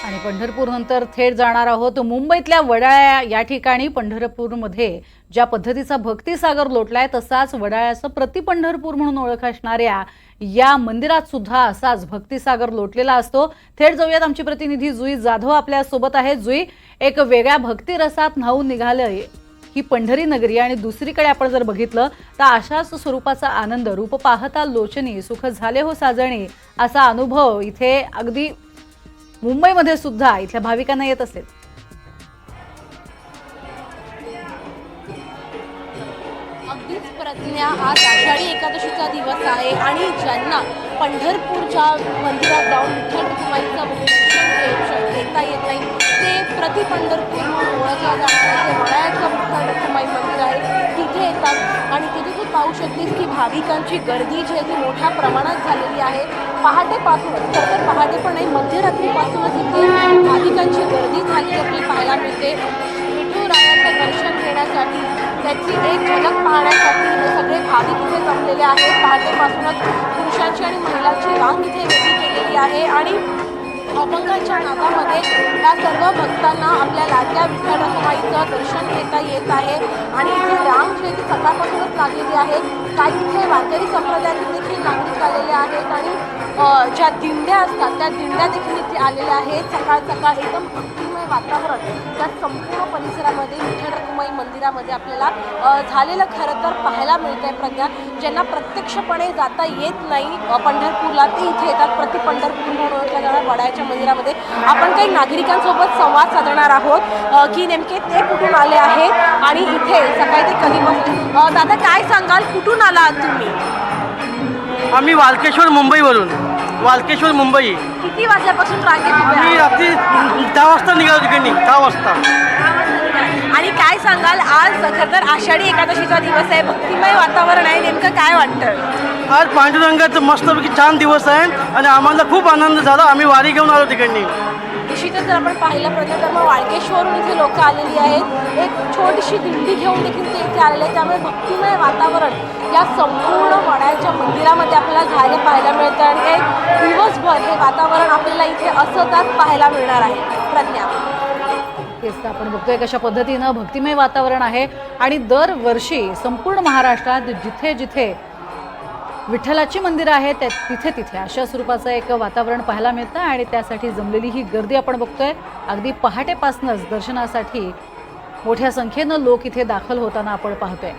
आणि पंढरपूर नंतर थेट जाणार आहोत मुंबईतल्या वडाळ्या या ठिकाणी। पंढरपूरमध्ये ज्या पद्धतीचा भक्तिसागर लोटलाय तसाच वडाळ्याचं प्रति पंढरपूर म्हणून ओळख असणाऱ्या या मंदिरात सुद्धा असाच भक्तिसागर लोटलेला असतो। थेट जाऊयात, आमची प्रतिनिधी जुई जाधव आपल्या सोबत आहे। जुई, एक वेगळ्या भक्ती रसात न्हाऊन निघालंय ही पंढरी नगरी आणि दुसरीकडे आपण जर बघितलं तर अशाच स्वरूपाचा आनंद रूप पाहता लोचनी सुख झाले हो साजणी असा अनुभव इथे अगदी मुंबईमध्ये सुद्धा इथल्या भाविकांना येत असेल। अगदीच प्रज्ञा, आज आषाढी एकादशीचा दिवस आहे आणि ज्यांना पंढरपूरच्या मंदिरात जाऊन विठ्ठल रखुमाईचं दर्शन घेता येत नाही ते प्रति पंढरपूर म्हणून ओळखलं जाणारं जे वडाळ्याचं विठ्ठल रखुमाई मंदिर आहे तिथे येतात आणि तिथे तू पाहू शकतेस की भाविकांची गर्दी जी आहे ती मोठ्या प्रमाणात झालेली आहे। पहाटेपासूनच तर पहाटे पण नाही, मध्यरात्रीपासूनच इथे भाविकांची गर्दी झाली आपल्याला पाहायला मिळते। विठुरायाचं दर्शन घेण्यासाठी, त्याची एक झलक पाहण्यासाठी हे सगळे भाविक इथे जमलेले आहेत। पहाटेपासूनच पुरुषांची आणि महिलांची रांग इथे वेगळी केलेली आहे आणि अभंगाच्या नादामध्ये या सर्व भक्तांना आपल्या लाडक्या विठ्ठल रखुमाईचं दर्शन घेता येत आहे आणि इथे रांग जी आहे ती सकाळपासूनच लागलेली आहे। काही इथे वारकरी संप्रदायातील देखील नागरिक आलेले आहेत आणि ज्या दिंड्या असतात त्या दिंड्या देखील इथे आलेल्या आहेत। सकाळ सकाळ एकदम भक्तिमय वातावरण त्या संपूर्ण परिसरामध्ये विठ्ठल रखुमाई मंदिरामध्ये आपल्याला झालेलं खरं तर पाहायला मिळतंय। प्रज्ञा, ज्यांना प्रत्यक्षपणे जाता येत नाही पंढरपूरला ते इथे येतात प्रति पंढरपूर म्हणून ओळखल्या जाणाऱ्या वडाळ्याच्या मंदिरामध्ये। आपण काही नागरिकांसोबत संवाद साधणार आहोत की नेमके ते कुठून आले आहेत आणि इथे सकाळी ते कधीपासून। दादा, काय सांगाल, कुठून आलात तुम्ही? आम्ही वालकेश्वर मुंबईवरून, वालकेश्वर मुंबई। किती वाजल्यापासून रांगेत उभे आम्ही आहात? रात्री 10 वाजता निघालो तिकडनी, 10 वाजता। आणि काय सांगाल, आज खरं तर आषाढी एकादशीचा दिवस आहे, भक्तिमय वातावरण आहे, नेमकं काय वाटतं? आज पांडुरंगाचं मस्तपैकी छान दिवस आहे आणि आम्हाला खूप आनंद झाला। आम्ही वारी घेऊन आलो तिकडनी। निश्चितच जर आपण पाहिलं प्रज्ञा तर मग वाळकेश्वरून इथे लोक आलेली आहेत, एक छोटीशी दिंडी घेऊन देखील ते इथे आलेले आहेत। त्यामुळे भक्तिमय वातावरण या संपूर्ण वडाळ्याच्या मंदिरामध्ये आपल्याला झालं पाहायला मिळतं आणि एक दिवसभर हे वातावरण आपल्याला इथे असंच पाहायला मिळणार आहे। प्रज्ञा, तेच आपण बघतोय कशा पद्धतीनं भक्तिमय वातावरण आहे आणि दरवर्षी संपूर्ण महाराष्ट्रात जिथे जिथे विठ्ठलाची मंदिरं आहेत तिथे तिथे अशा स्वरूपाचं एक वातावरण पाहायला मिळतं आणि त्यासाठी जमलेली ही गर्दी आपण बघतोय। अगदी पहाटेपासूनच दर्शनासाठी मोठ्या संख्येनं लोक इथे दाखल होताना आपण पाहतोय।